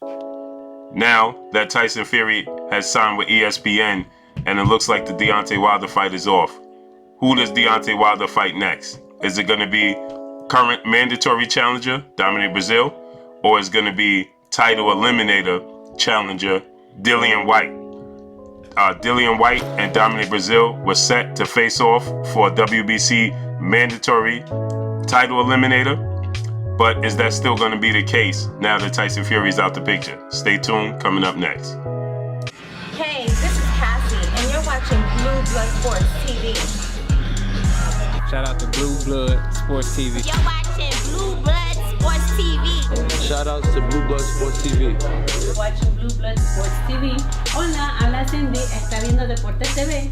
Now that Tyson Fury has signed with ESPN and it looks like the Deontay Wilder fight is off, who does Deontay Wilder fight next? Is it going to be current mandatory challenger, Dominic Breazeale, or is it going to be title eliminator challenger, Dillian Whyte? Dillian Whyte and Dominic Breazeale were set to face off for a WBC mandatory title eliminator, but is that still going to be the case now that Tyson Fury is out the picture? Stay tuned, coming up next. Hey, this is Cassie, and you're watching Blue Blood Sports TV. Shout out to Blue Blood Sports TV. You're watching Blue Blood Sports TV. Shout outs to Blue Blood Sports TV. You're watching Blue Blood Sports TV. Hola, habla Cindy, está viendo Deportes TV.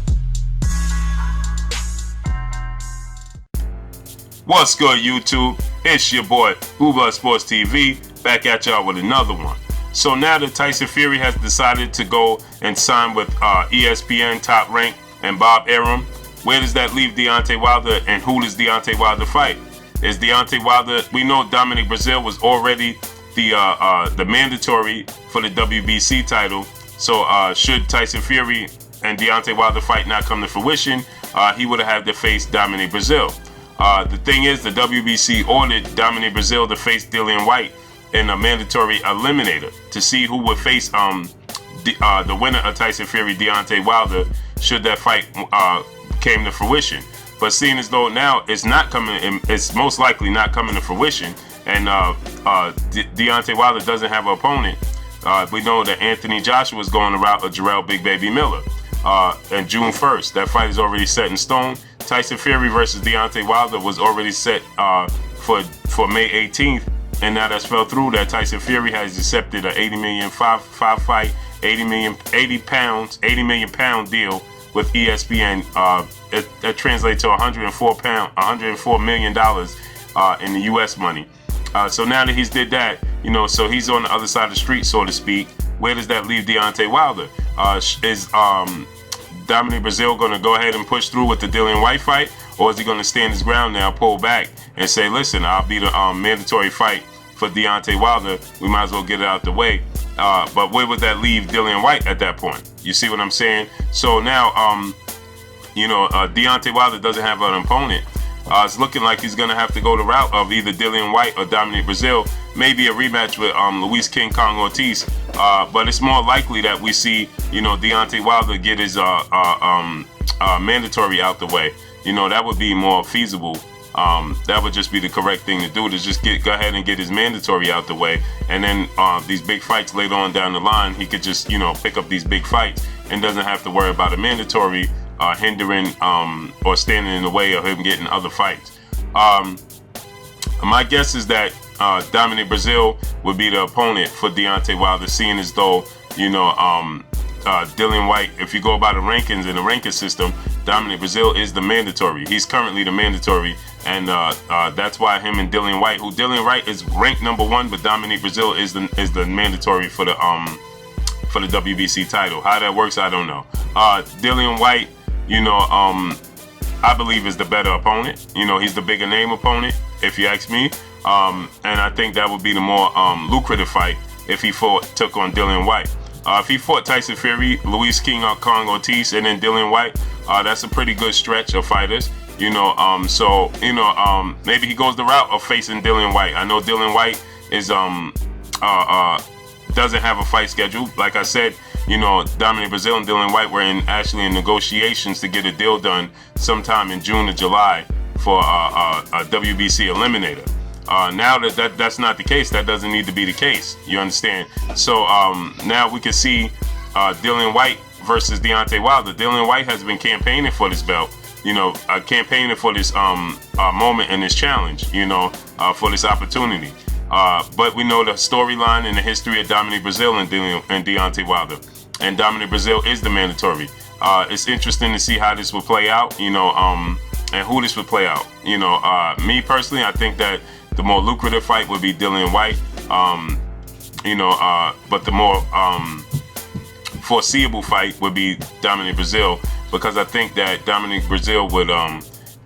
What's good, YouTube? It's your boy, Blue Blood Sports TV, back at y'all with another one. So now that Tyson Fury has decided to go and sign with ESPN Top Rank and Bob Arum, where does that leave Deontay Wilder, and who does Deontay Wilder fight? Is Deontay Wilder, we know Dominic Breazeale was already the mandatory for the WBC title, so should Tyson Fury and Deontay Wilder fight not come to fruition, he would have had to face Dominic Breazeale. The thing is, the WBC ordered Dominic Breazeale to face Dillian Whyte in a mandatory eliminator to see who would face the winner of Tyson Fury, Deontay Wilder, should that fight came to fruition. But seeing as though now it's not coming, it's most likely not coming to fruition, and Deontay Wilder doesn't have an opponent. We know that Anthony Joshua is going the route of Jarrell Big Baby Miller. And June 1st, that fight is already set in stone. Tyson Fury versus Deontay Wilder was already set for May 18th, and now that's fell through. That Tyson Fury has accepted an $80 million fight, 80 million pound deal with ESPN. That translates to $104 million in the U.S. money. So now that he's did that, so he's on the other side of the street, so to speak. Where does that leave Deontay Wilder? Is Dominic Breazeale going to go ahead and push through with the Dillian Whyte fight, or is he going to stand his ground now, pull back, and say, listen, I'll be the mandatory fight for Deontay Wilder. We might as well get it out the way. But where would that leave Dillian Whyte at that point? You see what I'm saying? So now, Deontay Wilder doesn't have an opponent. It's looking like he's going to have to go the route of either Dillian Whyte or Dominic Breazeale, maybe a rematch with Luis King Kong Ortiz. But it's more likely that we see, Deontay Wilder get his mandatory out the way. That would be more feasible. That would just be the correct thing to do, to just go ahead and get his mandatory out the way. And then these big fights later on down the line, he could just, pick up these big fights and doesn't have to worry about a mandatory hindering or standing in the way of him getting other fights. My guess is that Dominic Breazeale would be the opponent for Deontay Wilder, seeing as though, Dillian Whyte, if you go by the rankings in the ranking system, Dominic Breazeale is the mandatory. He's currently the mandatory, and that's why him and Dillian Whyte, who Dillian Whyte is ranked number 1, but Dominic Breazeale is the mandatory for the WBC title. How that works, I don't know. Dillian Whyte, I believe is the better opponent. He's the bigger name opponent, if you ask me. And I think that would be the more lucrative fight if he took on Dillian Whyte. If he fought Tyson Fury, Luis King Kong Ortiz, and then Dillian Whyte, that's a pretty good stretch of fighters. Maybe he goes the route of facing Dillian Whyte. I know Dillian Whyte is doesn't have a fight schedule. Like I said, Dominic Breazeale and Dillian Whyte were actually in negotiations to get a deal done sometime in June or July for a WBC eliminator. Now that's not the case, that doesn't need to be the case. You understand? So now we can see Dillian Whyte versus Deontay Wilder. Dillian Whyte has been campaigning for this belt, campaigning for this moment and this challenge, for this opportunity. But we know the storyline and the history of Dominic Breazeale and Deontay Wilder. And Dominic Breazeale is the mandatory. It's interesting to see how this will play out, and who this would play out. Me personally, I think that the more lucrative fight would be Dillian Whyte, but the more foreseeable fight would be Dominic Breazeale, because I think that Dominic Breazeale would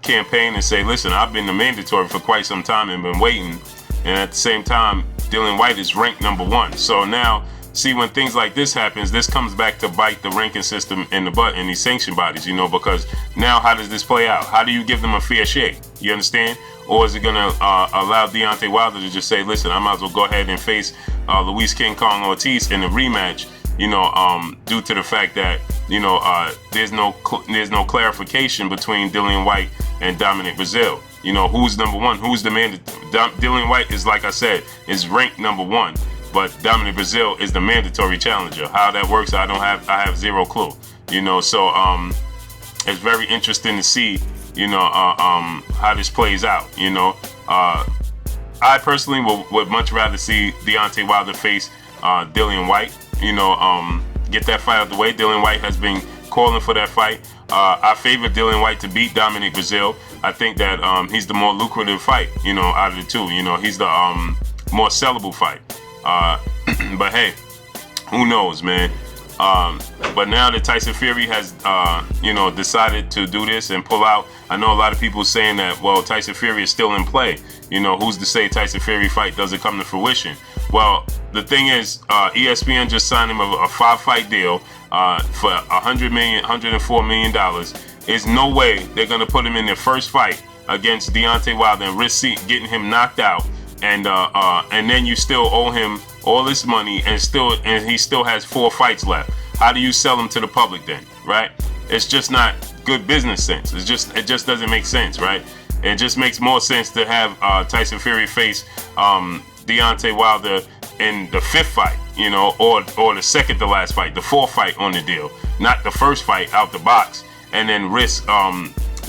campaign and say, listen, I've been the mandatory for quite some time and been waiting, and at the same time, Dillian Whyte is ranked number 1. So now, see, when things like this happens, this comes back to bite the ranking system in the butt in these sanction bodies, you know, because now how does this play out? How do you give them a fair shake? You understand? Or is it going to allow Deontay Wilder to just say, listen, I might as well go ahead and face Luis King Kong Ortiz in a rematch, you know, due to the fact that, you know, there's no clarification between Dillian Whyte and Dominic Breazeale. You know, who's number 1? Who's the man? Dillian Whyte is, like I said, is ranked number 1. But Dominic Breazeale is the mandatory challenger. How that works, I have zero clue. You know, so it's very interesting to see, you know, how this plays out. You know, I personally would much rather see Deontay Wilder face Dillian Whyte. You know, get that fight out the way. Dillian Whyte has been calling for that fight. I favor Dillian Whyte to beat Dominic Breazeale. I think that he's the more lucrative fight, you know, out of the two. You know, he's the more sellable fight. But hey, who knows, man? But now that Tyson Fury has, you know, decided to do this and pull out, I know a lot of people saying that, well, Tyson Fury is still in play. You know, who's to say Tyson Fury fight doesn't come to fruition? Well, the thing is, ESPN just signed him a 5-fight deal for $104 million. There's no way they're gonna put him in their first fight against Deontay Wilder and risk getting him knocked out. And then you still owe him all this money, and he still has 4 fights left. How do you sell him to the public then, right? It's just not good business sense. It just doesn't make sense, right? It just makes more sense to have Tyson Fury face Deontay Wilder in the 5th fight, you know, or the second to last fight, the 4th fight on the deal, not the first fight out the box, and then risk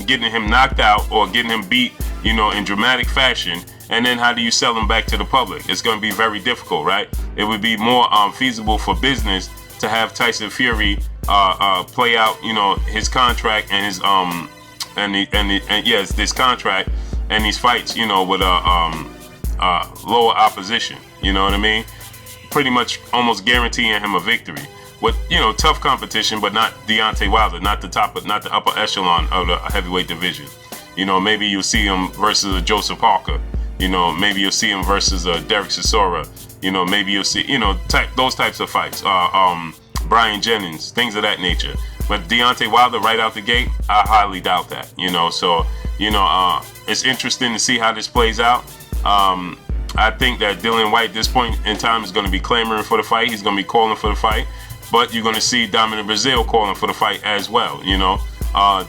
getting him knocked out or getting him beat, you know, in dramatic fashion. And then how do you sell them back to the public? It's going to be very difficult, right? It would be more feasible for business to have Tyson Fury play out, you know, his contract and his this contract and these fights, you know, with lower opposition. You know what I mean? Pretty much almost guaranteeing him a victory with, you know, tough competition, but not Deontay Wilder, not the upper echelon of the heavyweight division. You know, maybe you'll see him versus a Joseph Parker. You know, maybe you'll see him versus Derek Chisora. You know, maybe you'll see, you know, those types of fights. Brian Jennings, things of that nature. But Deontay Wilder right out the gate, I highly doubt that. You know, so, you know, it's interesting to see how this plays out. I think that Dillian Whyte at this point in time is going to be clamoring for the fight. He's going to be calling for the fight. But you're going to see Dominic Breazeale calling for the fight as well, you know.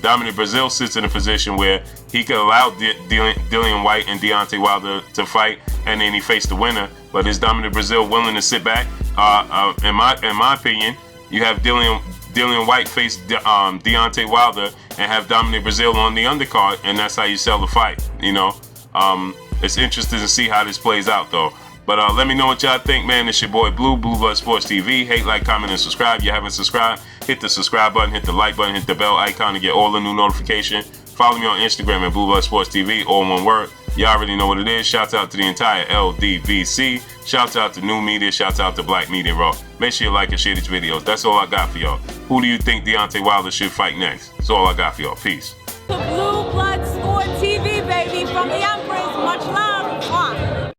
Dominic Breazeale sits in a position where he could allow Dillian Whyte and Deontay Wilder to fight, and then he faced the winner. But is Dominic Breazeale willing to sit back? In my opinion, you have Dillian Whyte face Deontay Wilder and have Dominic Breazeale on the undercard, and that's how you sell the fight. You know, it's interesting to see how this plays out, though. But let me know what y'all think, man. It's your boy Blue Blood Sports TV. Hate, like, comment, and subscribe. If you haven't subscribed, hit the subscribe button, hit the like button, hit the bell icon to get all the new notifications. Follow me on Instagram at Blue Blood Sports TV, all one word. Y'all already know what it is. Shouts out to the entire LDVC. Shouts out to New Media. Shouts out to Black Media Raw. Make sure you like and share these videos. That's all I got for y'all. Who do you think Deontay Wilder should fight next? That's all I got for y'all. Peace. The Blue Blood Sport TV.